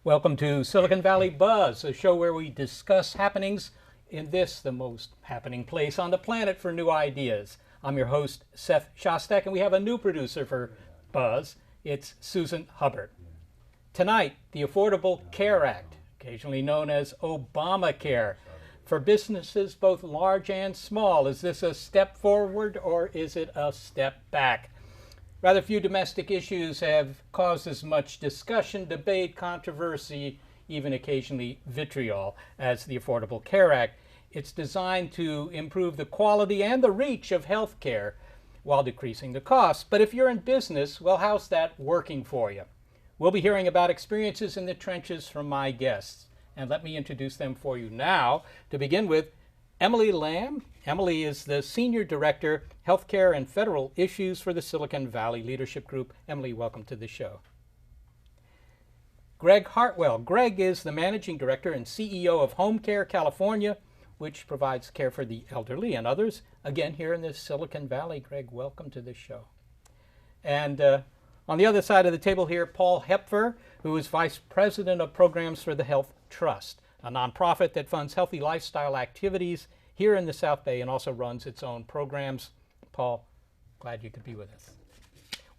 Welcome to Silicon Valley Buzz, a show where we discuss happenings in this, the most happening place on the planet for new ideas. I'm your host, Seth Shostak, and we have a new producer for Buzz. It's Susan Hubbard. Tonight, the Affordable Care Act, occasionally known as Obamacare, for businesses both large and small. Is this a step forward or is it a step back? Rather few domestic issues have caused as much discussion, debate, controversy, even occasionally vitriol as the Affordable Care Act. It's designed to improve the quality and the reach of health care while decreasing the costs. But if you're in business, well, how's that working for you? We'll be hearing about experiences in the trenches from my guests. And let me introduce them for you now. To begin with, Emily Lamb. Emily is the Senior Director, Healthcare and Federal Issues for the Silicon Valley Leadership Group. Emily, welcome to the show. Greg Hartwell. Greg is the Managing Director and CEO of Home Care California, which provides care for the elderly and others. Again, here in the Silicon Valley. Greg, welcome to the show. And on the other side of the table here, Paul Hepfer, who is Vice President of Programs for the Health Trust, a nonprofit that funds healthy lifestyle activities here in the South Bay and also runs its own programs. Paul, glad you could be with us.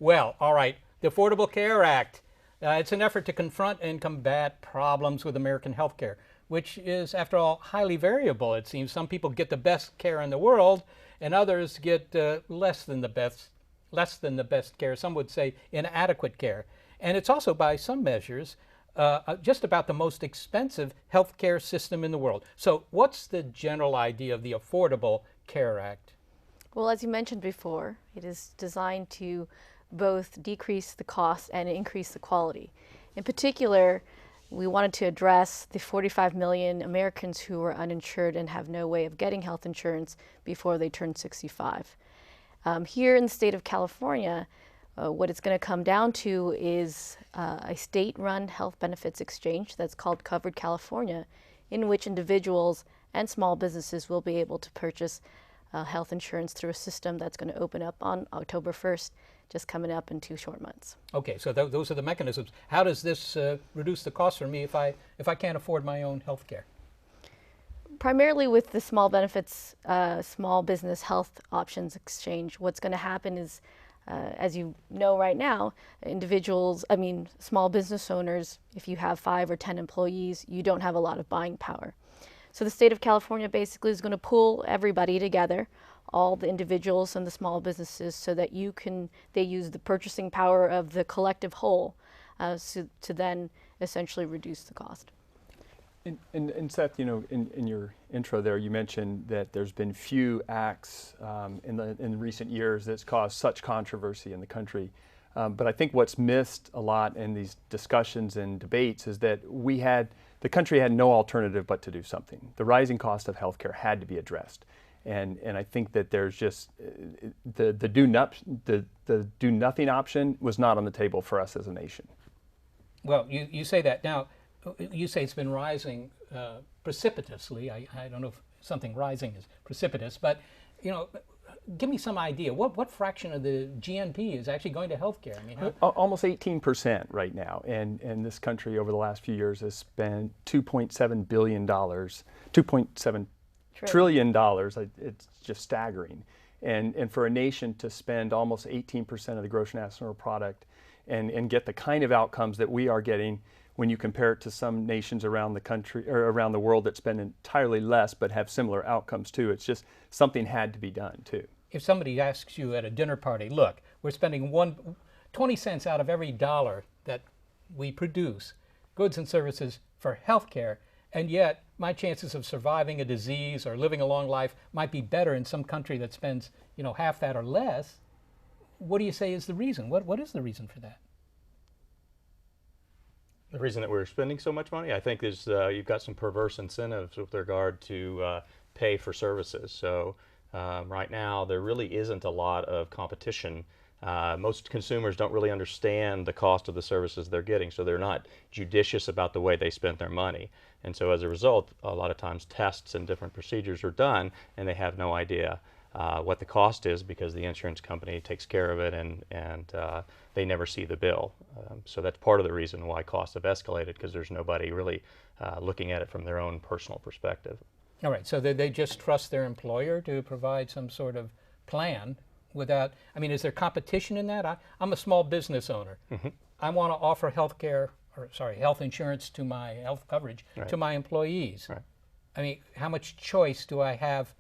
Well, all right, the Affordable Care Act. It's an effort to confront and combat problems with American health care, which is, after all, highly variable, it seems. Some people get the best care in the world, and others get less than the best care. Some would say inadequate care. And it's also, by some measures, just about the most expensive healthcare system in the world. So what's the general idea of the Affordable Care Act? Well, as you mentioned before, it is designed to both decrease the cost and increase the quality. In particular, we wanted to address the 45 million Americans who are uninsured and have no way of getting health insurance before they turn 65. Here in the state of California, what it's going to come down to is a state-run health benefits exchange that's called Covered California, in which individuals and small businesses will be able to purchase health insurance through a system that's going to open up on October 1st, just coming up in 2 short months. Okay, so those are the mechanisms. How does this reduce the cost for me if I can't afford my own health care? Primarily with the small benefits, small business health options exchange, what's going to happen is, as you know right now, small business owners, if you have 5 or 10 employees, you don't have a lot of buying power. So the state of California basically is going to pull everybody together, all the individuals and the small businesses, so that they use the purchasing power of the collective whole to then essentially reduce the cost. And Seth, you know, in your intro there, you mentioned that there's been few acts in recent years that's caused such controversy in the country. But I think what's missed a lot in these discussions and debates is that the country had no alternative but to do something. The rising cost of healthcare had to be addressed. And I think that there's just the do nothing option was not on the table for us as a nation. Well, you say that now. You say it's been rising precipitously. I don't know if something rising is precipitous, but you know, give me some idea. What fraction of the GNP is actually going to healthcare? I mean, almost 18% right now, and this country over the last few years has spent $2.7 billion, $2.7 trillion. It's just staggering, and for a nation to spend almost 18% of the gross national product and get the kind of outcomes that we are getting, when you compare it to some nations around the country or around the world that spend entirely less but have similar outcomes too. It's just something had to be done too. If somebody asks you at a dinner party, look, we're spending 20 cents out of every dollar that we produce, goods and services, for healthcare, and yet my chances of surviving a disease or living a long life might be better in some country that spends, you know, half that or less. What do you say is the reason? What is the reason for that? The reason that we're spending so much money, I think, is you've got some perverse incentives with regard to pay for services. So right now, there really isn't a lot of competition. Most consumers don't really understand the cost of the services they're getting, so they're not judicious about the way they spend their money. And so as a result, a lot of times tests and different procedures are done, and they have no idea what the cost is, because the insurance company takes care of it, and they never see the bill. So that's part of the reason why costs have escalated, because there's nobody really looking at it from their own personal perspective. All right, so they just trust their employer to provide some sort of plan without, I mean, is there competition in that? I'm a small business owner. I want to offer health insurance to my health coverage to my employees. Right. I mean, how much choice do I have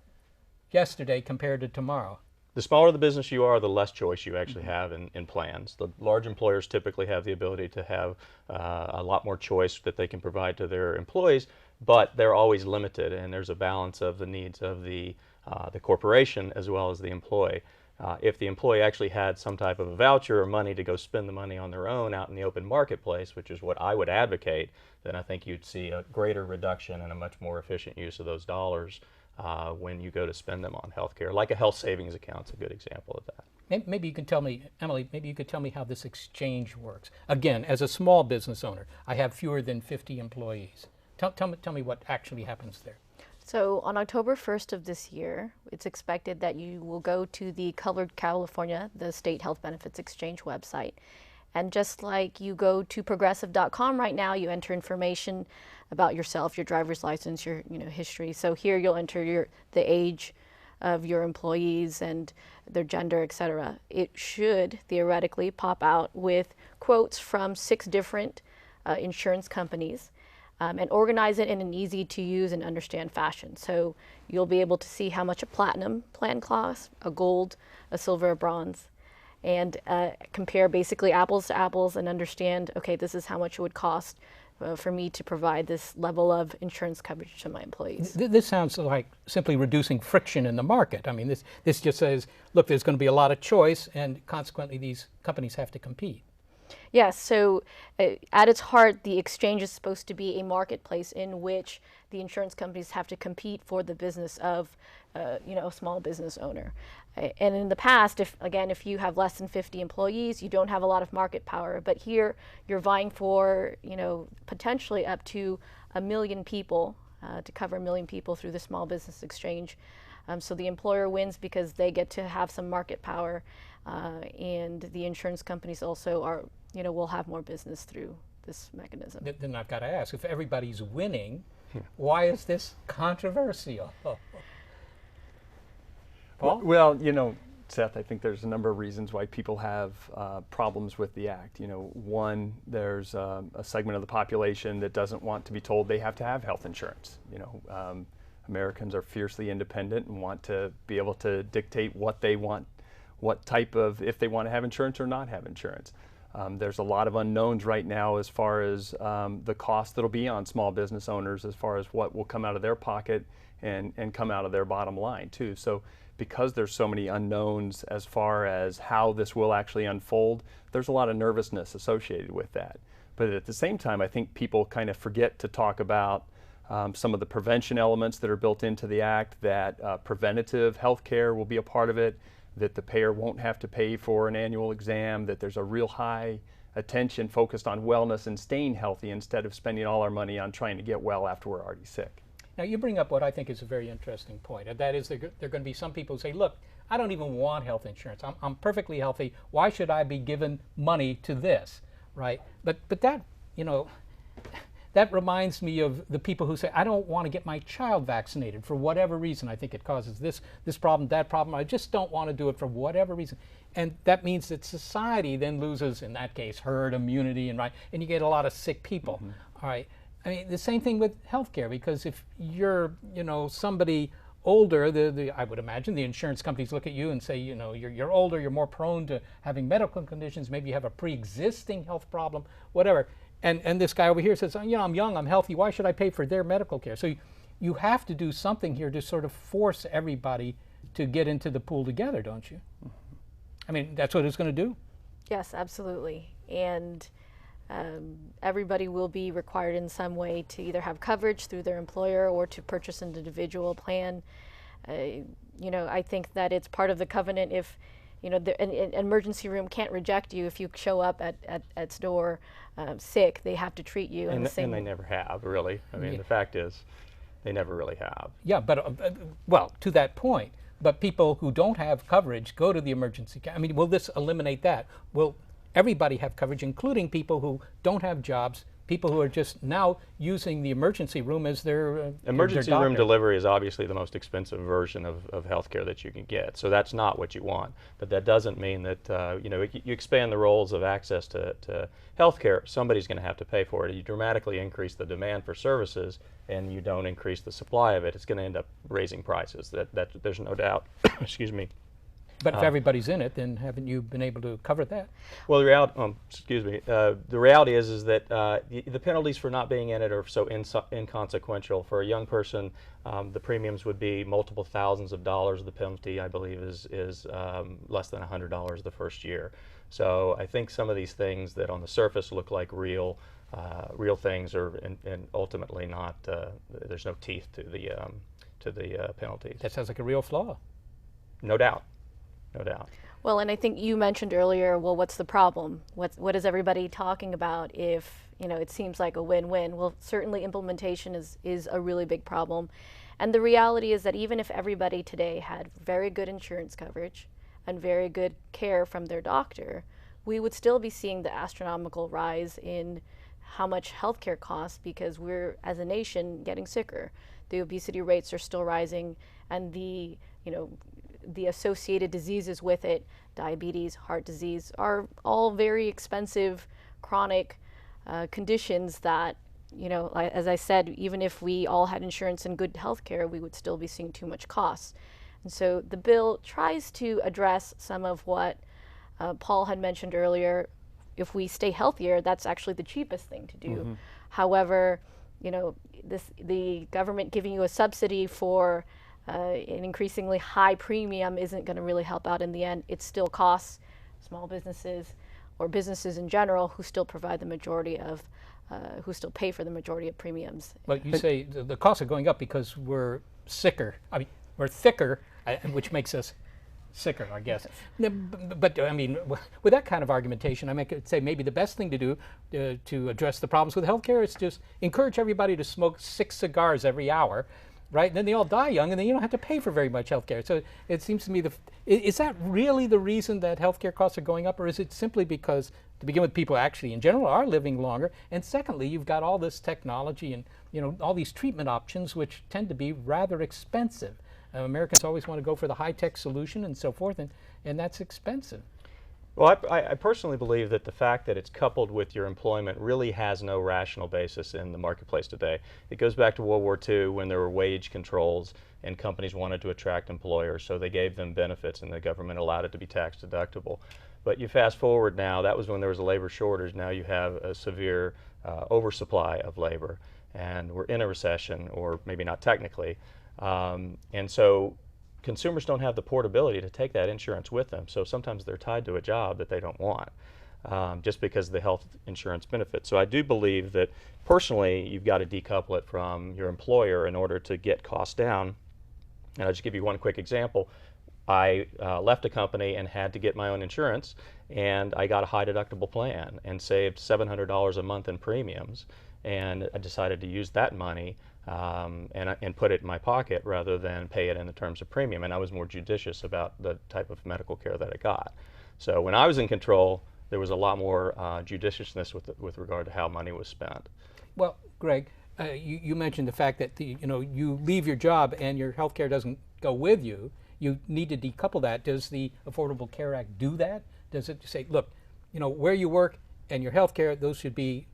yesterday compared to tomorrow? The smaller the business you are, the less choice you actually have in plans. The large employers typically have the ability to have a lot more choice that they can provide to their employees, but they're always limited, and there's a balance of the needs of the corporation as well as the employee. If the employee actually had some type of a voucher or money to go spend the money on their own out in the open marketplace, which is what I would advocate, then I think you'd see a greater reduction and a much more efficient use of those dollars when you go to spend them on healthcare. Like a health savings account is a good example of that. Maybe you can tell me, Emily, maybe you could tell me how this exchange works. Again, as a small business owner, I have fewer than 50 employees. Tell me what actually happens there. So on October 1st of this year, it's expected that you will go to the Colored California, the state health benefits exchange website. And just like you go to progressive.com right now, you enter information about yourself, your driver's license, your history. So here you'll enter the age of your employees and their gender, etc. It should theoretically pop out with quotes from 6 different insurance companies. And organize it in an easy to use and understand fashion. So you'll be able to see how much a platinum plan costs, a gold, a silver, a bronze, and compare basically apples to apples and understand, okay, this is how much it would cost for me to provide this level of insurance coverage to my employees. This sounds like simply reducing friction in the market. I mean, this just says, look, there's going to be a lot of choice, and consequently these companies have to compete. Yes, so at its heart, the exchange is supposed to be a marketplace in which the insurance companies have to compete for the business of, a small business owner. And in the past, if you have less than 50 employees, you don't have a lot of market power. But here, you're vying for, potentially up to 1 million people, to cover 1 million people through the small business exchange. So the employer wins because they get to have some market power, and the insurance companies also will have more business through this mechanism. Then I've got to ask, if everybody's winning, why is this controversial? Paul? Well, Seth, I think there's a number of reasons why people have problems with the act. One, there's a segment of the population that doesn't want to be told they have to have health insurance. Americans are fiercely independent and want to be able to dictate what they want, what type of, if they want to have insurance or not have insurance. There's a lot of unknowns right now as far as the cost that'll be on small business owners, as far as what will come out of their pocket and come out of their bottom line too. So because there's so many unknowns as far as how this will actually unfold, there's a lot of nervousness associated with that. But at the same time, I think people kind of forget to talk about some of the prevention elements that are built into the act, that preventative health care will be a part of it, that the payer won't have to pay for an annual exam, that there's a real high attention focused on wellness and staying healthy instead of spending all our money on trying to get well after we're already sick. Now you bring up what I think is a very interesting point, and that is there are going to be some people who say, look, I don't even want health insurance. I'm perfectly healthy. Why should I be given money to this, right? But that, that reminds me of the people who say, I don't want to get my child vaccinated for whatever reason. I think it causes this problem, that problem. I just don't want to do it for whatever reason. And that means that society then loses, in that case, herd immunity, and you get a lot of sick people. All right. I mean, the same thing with healthcare, because if you're, somebody older, I would imagine the insurance companies look at you and say, you're older, you're more prone to having medical conditions, maybe you have a pre-existing health problem, whatever. And this guy over here says, I'm young, I'm healthy, why should I pay for their medical care? So you have to do something here to sort of force everybody to get into the pool together, don't you? I mean, that's what it's going to do? Yes, absolutely. And everybody will be required in some way to either have coverage through their employer or to purchase an individual plan. I think that it's part of the covenant if an emergency room can't reject you if you show up at its door sick. They have to treat you in the same. And they never have, really. I mean, the fact is, they never really have. Yeah, but well, to that point, but people who don't have coverage go to the emergency care. I mean, will this eliminate that? Will everybody have coverage, including people who don't have jobs, people who are just now using the emergency room as their emergency their room doctor? delivery is obviously the most expensive version of healthcare that you can get. So that's not what you want. But that doesn't mean that you know, you expand the roles of access to healthcare. Somebody's going to have to pay for it. You dramatically increase the demand for services, and you don't increase the supply of it. It's going to end up raising prices. That there's no doubt. Excuse me. But if everybody's in it, then haven't you been able to cover that? Well, the reality is that the penalties for not being in it are so inconsequential. For a young person, the premiums would be multiple thousands of dollars. The penalty, I believe, is less than $100 the first year. So I think some of these things that on the surface look like real things are, and ultimately not. There's no teeth to the penalties. That sounds like a real flaw. No doubt. No doubt. Well, and I think you mentioned earlier, well, what's the problem? What is everybody talking about if, you know, it seems like a win-win? Well, certainly implementation is a really big problem. And the reality is that even if everybody today had very good insurance coverage and very good care from their doctor, we would still be seeing the astronomical rise in how much healthcare costs because we're, as a nation, getting sicker. The obesity rates are still rising, and the associated diseases with it, diabetes, heart disease, are all very expensive chronic conditions that, you know, as I said, even if we all had insurance and good health care, we would still be seeing too much costs. And so the bill tries to address some of what Paul had mentioned earlier. If we stay healthier, that's actually the cheapest thing to do. Mm-hmm. However, you know, the government giving you a subsidy for an increasingly high premium isn't going to really help out in the end. It still costs small businesses or businesses in general who still provide the majority of, who still pay for the majority of premiums. But you say the costs are going up because we're sicker. I mean, we're thicker, which makes us sicker, I guess. But I mean, with that kind of argumentation, I could say maybe the best thing to do to address the problems with healthcare is just encourage everybody to smoke 6 cigars every hour. Right, and then they all die young, and then you don't have to pay for very much health care. So it seems to me, is that really the reason that healthcare costs are going up, or is it simply because, to begin with, people actually in general are living longer, and secondly, you've got all this technology and, you know, all these treatment options which tend to be rather expensive. Americans always want to go for the high-tech solution and so forth, and that's expensive. Well, I personally believe that the fact that it's coupled with your employment really has no rational basis in the marketplace today. It goes back to World War II when there were wage controls and companies wanted to attract employers, so they gave them benefits and the government allowed it to be tax deductible. But you fast forward now, that was when there was a labor shortage. Now you have a severe oversupply of labor, and we're in a recession, or maybe not technically. And so consumers don't have the portability to take that insurance with them, so sometimes they're tied to a job that they don't want, just because of the health insurance benefits. So I do believe that personally you've got to decouple it from your employer in order to get costs down. And I'll just give you one quick example. I left a company and had to get my own insurance, and I got a high deductible plan and saved $700 a month in premiums, and I decided to use that money and put it in my pocket rather than pay it in the terms of premium, and I was more judicious about the type of medical care that I got. So when I was in control, there was a lot more judiciousness with regard to how money was spent. Well, Greg, you mentioned the fact that you leave your job and your health care doesn't go with you. You need to decouple that. Does the Affordable Care Act do that? Does it say, look, where you work and your health care, those should be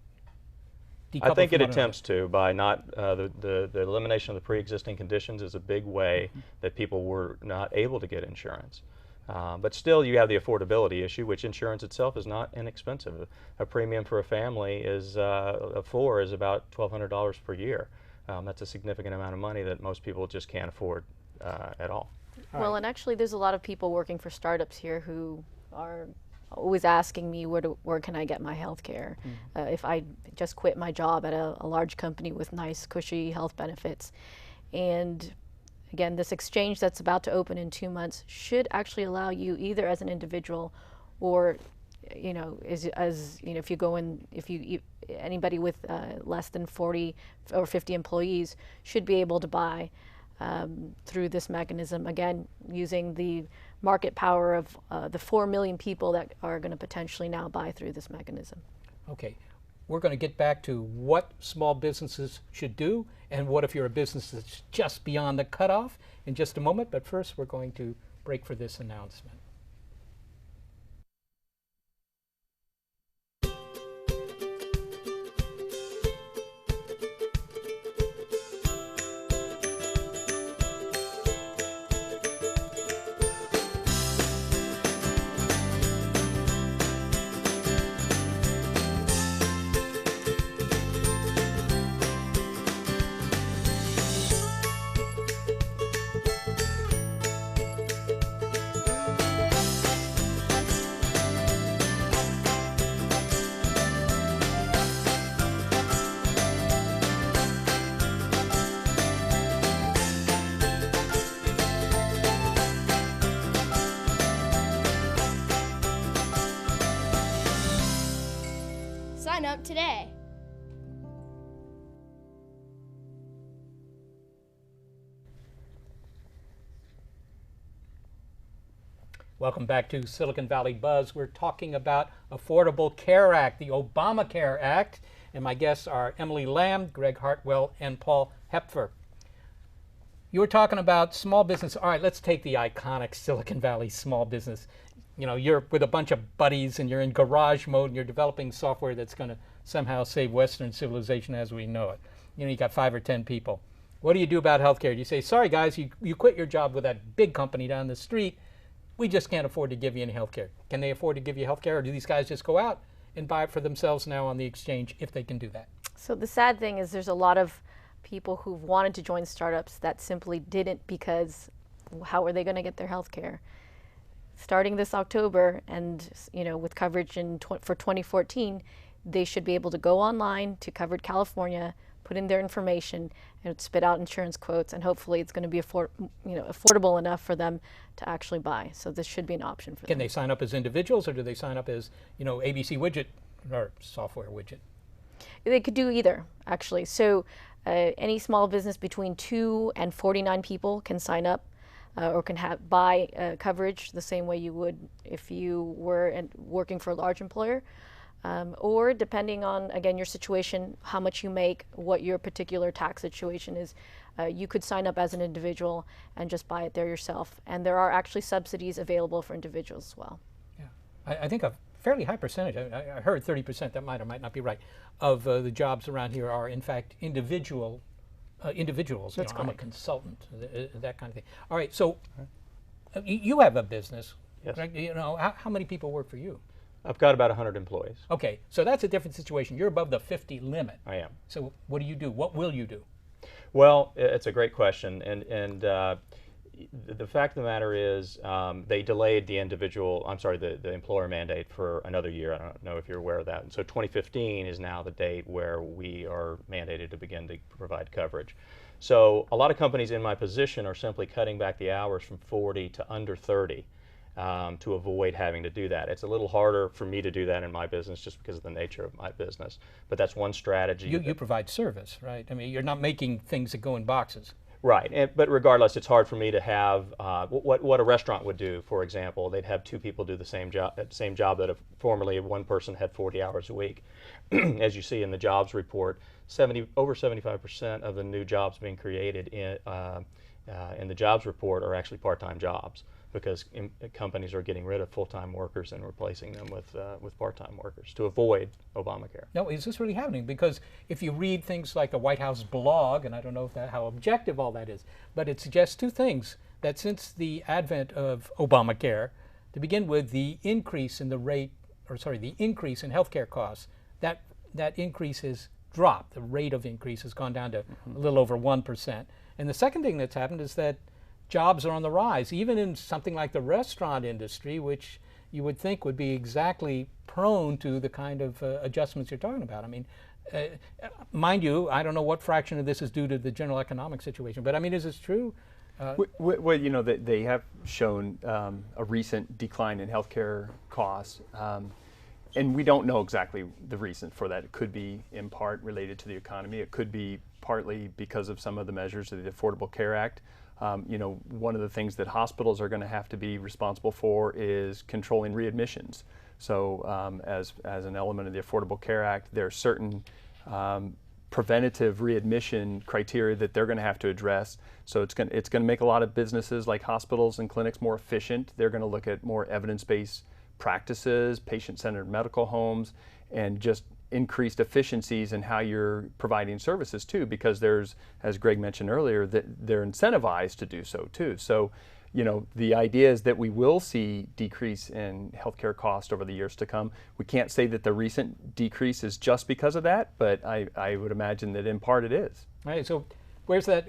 decoupled? I think it attempts to, by not the elimination of the pre-existing conditions is a big way that people were not able to get insurance. But still, you have the affordability issue, which insurance itself is not inexpensive. A premium for a family of 4 is about $1,200 per year. That's a significant amount of money that most people just can't afford at all. Well, and actually there's a lot of people working for startups here who are always asking me where can I get my health care if I just quit my job at a large company with nice cushy health benefits. And again, this exchange that's about to open in 2 months should actually allow you, either as an individual or if you go in, anybody with less than 40 or 50 employees should be able to buy through this mechanism, again, using the market power of the 4 million people that are going to potentially now buy through this mechanism. Okay, we're going to get back to what small businesses should do and what if you're a business that's just beyond the cutoff in just a moment, but first we're going to break for this announcement. Sign up today. Welcome back to Silicon Valley Buzz. We're talking about Affordable Care Act, the Obamacare Act, and my guests are Emily Lamb, Greg Hartwell, and Paul Hepfer. You were talking about small business. All right, let's take the iconic Silicon Valley small business. You know, you're with a bunch of buddies and you're in garage mode and you're developing software that's going to somehow save Western civilization as we know it. You know, you got 5 or 10 people. What do you do about healthcare? Do you say, sorry guys, you quit your job with that big company down the street. We just can't afford to give you any healthcare. Can they afford to give you healthcare, or do these guys just go out and buy it for themselves now on the exchange if they can do that? So the sad thing is there's a lot of people who've wanted to join startups that simply didn't because how are they going to get their health care? Starting this October and with coverage for 2014, they should be able to go online to Covered California, put in their information, and spit out insurance quotes, and hopefully it's going to be affordable enough for them to actually buy. So this should be an option for them. Can they sign up as individuals, or do they sign up as ABC widget or software widget? They could do either, actually. So any small business between 2 and 49 people can sign up or can buy coverage the same way you would if you were working for a large employer. Or depending on, again, your situation, how much you make, what your particular tax situation is, you could sign up as an individual and just buy it there yourself. And there are actually subsidies available for individuals as well. Yeah, I think a fairly high percentage, I heard 30%, that might or might not be right, of the jobs around here are in fact individuals. That's I'm a correct. consultant, that kind of thing. All right, so you have a business. Yes. Correct? How many people work for you? I've got about 100 employees. Okay, so that's a different situation. You're above the 50 limit. I am. So what do you do? What will you do? Well, it's a great question, and the fact of the matter is they delayed the the employer mandate for another year. I don't know if you're aware of that. And so 2015 is now the date where we are mandated to begin to provide coverage. So a lot of companies in my position are simply cutting back the hours from 40 to under 30. To avoid having to do that. It's a little harder for me to do that in my business just because of the nature of my business. But that's one strategy. You provide service, right? I mean, you're not making things that go in boxes. Right, but regardless, it's hard for me to have what a restaurant would do. For example, they'd have 2 people do the same job that formerly one person had 40 hours a week. As you see in the jobs report, over 75% of the new jobs being created in the jobs report are actually part-time jobs, because companies are getting rid of full-time workers and replacing them with part-time workers to avoid Obamacare. No, is this really happening? Because if you read things like the White House blog, and I don't know how objective all that is, but it suggests 2 things: that since the advent of Obamacare, to begin with, the increase in the increase in healthcare costs, that increase has dropped. The rate of increase has gone down to a little over 1%. And the second thing that's happened is that jobs are on the rise, even in something like the restaurant industry, which you would think would be exactly prone to the kind of adjustments you're talking about. I mean, mind you, I don't know what fraction of this is due to the general economic situation, but I mean, is this true? Well, they have shown a recent decline in healthcare costs. And we don't know exactly the reason for that. It could be in part related to the economy. It could be partly because of some of the measures of the Affordable Care Act. One of the things that hospitals are going to have to be responsible for is controlling readmissions. So as an element of the Affordable Care Act, there are certain preventative readmission criteria that they're going to have to address. So it's going to make a lot of businesses like hospitals and clinics more efficient. They're going to look at more evidence-based practices, patient-centered medical homes, and just increased efficiencies in how you're providing services too, because there's, as Greg mentioned earlier, that they're incentivized to do so too. So, the idea is that we will see decrease in healthcare cost over the years to come. We can't say that the recent decrease is just because of that, but I would imagine that in part it is. All right, so where's that,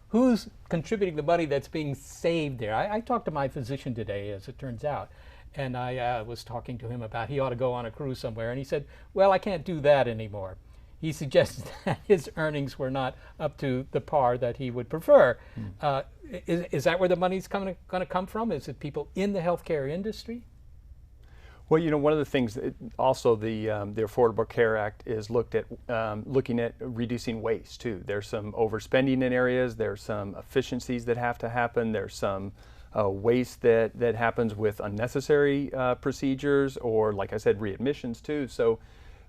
who's contributing the money that's being saved there? I talked to my physician today, as it turns out, and I was talking to him about he ought to go on a cruise somewhere, and he said, well, I can't do that anymore. He suggested that his earnings were not up to the par that he would prefer. Is that where the money's going to come from? Is it people in the healthcare industry? Well, one of the things that also the Affordable Care Act is looking at reducing waste too. There's some overspending in areas. There's some efficiencies that have to happen. There's some waste that happens with unnecessary procedures, or, like I said, readmissions too. So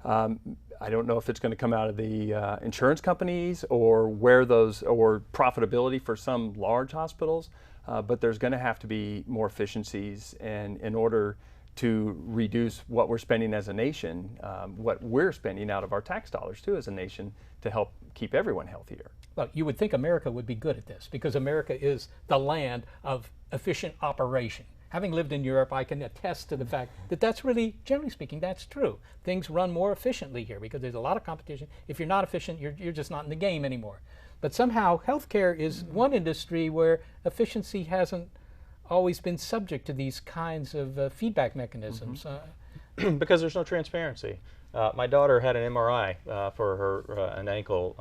I don't know if it's going to come out of the insurance companies or or profitability for some large hospitals, but there's going to have to be more efficiencies, and in order to reduce what we're spending as a nation, what we're spending out of our tax dollars too as a nation, to help keep everyone healthier. Well, you would think America would be good at this, because America is the land of efficient operation. Having lived in Europe, I can attest to the fact that that's really, generally speaking, that's true. Things run more efficiently here because there's a lot of competition. If you're not efficient, you're just not in the game anymore. But somehow healthcare is one industry where efficiency hasn't always been subject to these kinds of feedback mechanisms. Because there's no transparency. My daughter had an MRI for her an ankle.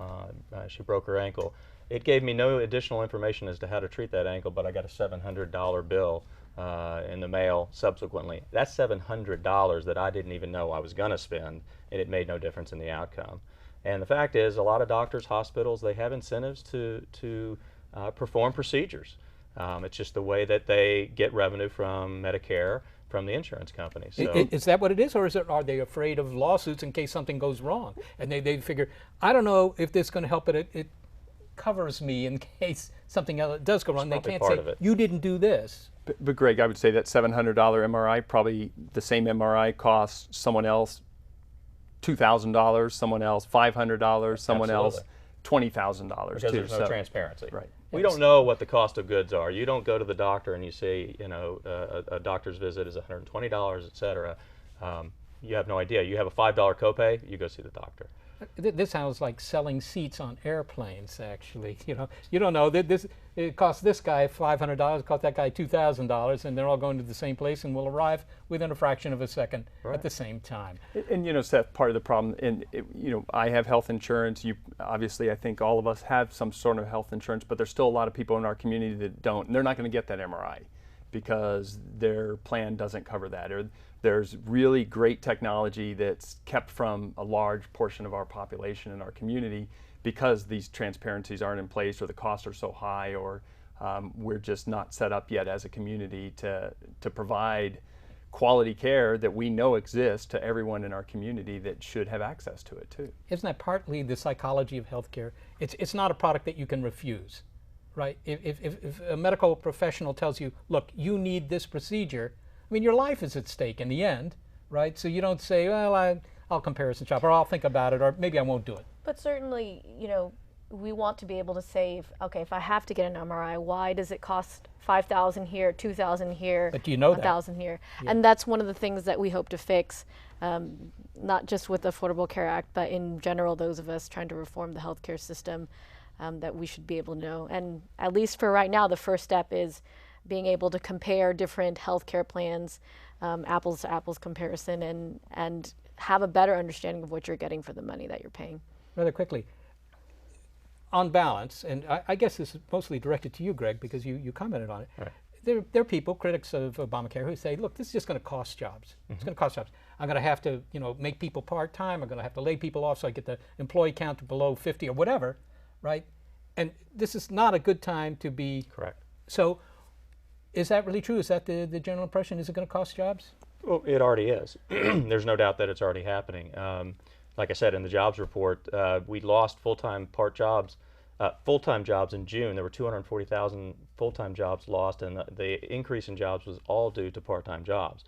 She broke her ankle. It gave me no additional information as to how to treat that ankle, but I got a $700 bill in the mail subsequently. That's $700 that I didn't even know I was going to spend, and it made no difference in the outcome. And the fact is, a lot of doctors, hospitals, they have incentives to perform procedures. It's just the way that they get revenue from Medicare, from the insurance companies. So is that what it is, or are they afraid of lawsuits in case something goes wrong? And they figure, I don't know if this is going to help, but it covers me in case something else does go wrong. They can't say, you didn't do this. But Greg, I would say that $700 MRI, probably the same MRI costs someone else $2,000, someone else $500, someone else $20,000 because there's no transparency. Right. We don't know what the cost of goods are. You don't go to the doctor and you say, a doctor's visit is $120, et cetera. You have no idea. You have a $5 copay, you go see the doctor. This sounds like selling seats on airplanes, actually. You don't know. It costs this guy $500, it costs that guy $2,000, and they're all going to the same place and will arrive within a fraction of a second at the same time. And Seth, part of the problem, and I have health insurance. Obviously, I think all of us have some sort of health insurance, but there's still a lot of people in our community that don't. And they're not going to get that MRI because their plan doesn't cover that. Or there's really great technology that's kept from a large portion of our population in our community because these transparencies aren't in place, or the costs are so high, or we're just not set up yet as a community to provide quality care that we know exists to everyone in our community that should have access to it too. Isn't that partly the psychology of healthcare? It's not a product that you can refuse, right? If a medical professional tells you, look, you need this procedure, I mean, your life is at stake in the end, right? So you don't say, well, I'll comparison shop, or I'll think about it, or maybe I won't do it. But certainly, we want to be able to save, okay, if I have to get an MRI, why does it cost $5,000 here, $2,000 here, but do you know $1,000 here? Yeah. And that's one of the things that we hope to fix, not just with the Affordable Care Act, but in general, those of us trying to reform the healthcare system, that we should be able to know. And at least for right now, the first step is being able to compare different healthcare plans, apples to apples comparison, and have a better understanding of what you're getting for the money that you're paying. Rather quickly, on balance, and I guess this is mostly directed to you, Greg, because you commented on it. Right. there are people, critics of Obamacare, who say, look, this is just going to cost jobs. It's going to cost jobs. I'm going to have to, make people part-time. I'm going to have to lay people off so I get the employee count to below 50 or whatever, right? And this is not a good time to be. Correct. So is that really true? Is that the general impression? Is it going to cost jobs? Well, it already is. There's no doubt that it's already happening. Like I said in the jobs report, we lost full-time jobs in June. There were 240,000 full-time jobs lost, and the increase in jobs was all due to part-time jobs.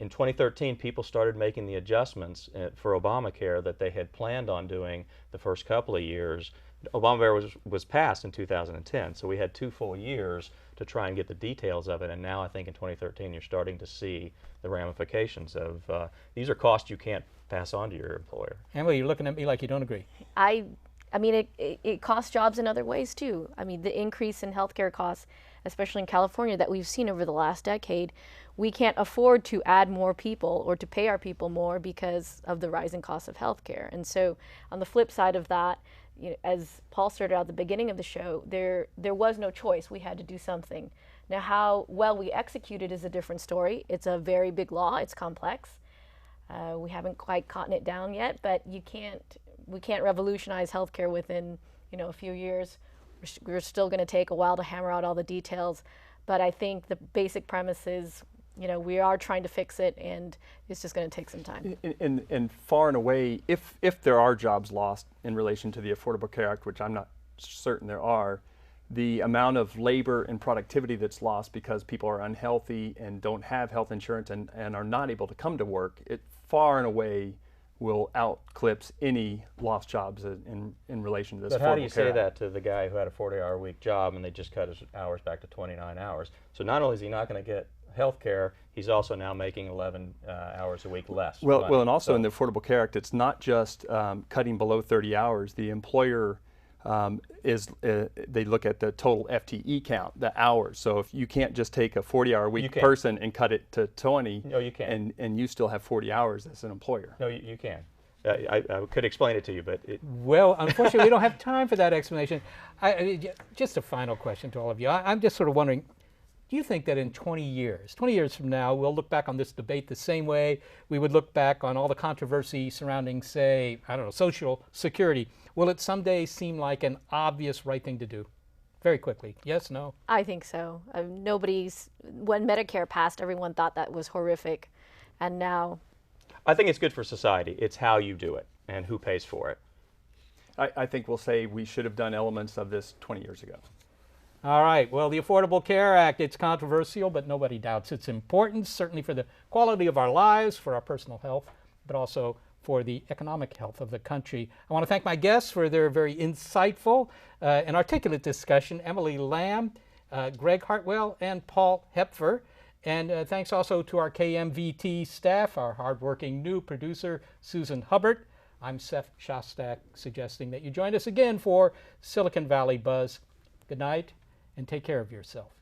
In 2013, people started making the adjustments for Obamacare that they had planned on doing the first couple of years. Obamacare was passed in 2010, so we had 2 full years to try and get the details of it, and now I think in 2013 you're starting to see the ramifications of these are costs you can't pass on to your employer. Emily, you're looking at me like you don't agree. I mean, it costs jobs in other ways too. I mean, the increase in healthcare costs, especially in California, that we've seen over the last decade, we can't afford to add more people or to pay our people more because of the rising cost of healthcare. And so on the flip side of that, as Paul started out at the beginning of the show, there was no choice. We had to do something. Now, how well we execute it is a different story. It's a very big law. It's complex. We haven't quite gotten it down yet, but we can't revolutionize healthcare within a few years. We're still going to take a while to hammer out all the details, but I think the basic premise is we are trying to fix it, and it's just going to take some time. And far and away, if there are jobs lost in relation to the Affordable Care Act, which I'm not certain there are, the amount of labor and productivity that's lost because people are unhealthy and don't have health insurance and are not able to come to work, it far and away will outclips any lost jobs in relation to this. But how do you Affordable Care say Act. that to the guy who had a 40-hour-a-week job and they just cut his hours back to 29 hours? So not only is he not going to get health care, he's also now making 11 hours a week less. Well, and also in the Affordable Care Act, it's not just cutting below 30 hours. The employer they look at the total FTE count, the hours. So if you can't just take a 40-hour-a-week person and cut it to 20, no, you can't. And you still have 40 hours as an employer. No, you can. I could explain it to you, but well, unfortunately, we don't have time for that explanation. Just a final question to all of you. I'm just sort of wondering, do you think that in 20 years from now, we'll look back on this debate the same way we would look back on all the controversy surrounding, say, I don't know, Social Security? Will it someday seem like an obvious right thing to do? Very quickly. Yes, no? I think so. When Medicare passed, everyone thought that was horrific. And now, I think it's good for society. It's how you do it and who pays for it. I think we'll say we should have done elements of this 20 years ago. All right. Well, the Affordable Care Act, it's controversial, but nobody doubts its importance, certainly for the quality of our lives, for our personal health, but also for the economic health of the country. I want to thank my guests for their very insightful and articulate discussion, Emily Lamb, Greg Hartwell, and Paul Hepfer. And thanks also to our KMVT staff, our hardworking new producer, Susan Hubbard. I'm Seth Shostak, suggesting that you join us again for Silicon Valley Buzz. Good night, and take care of yourself.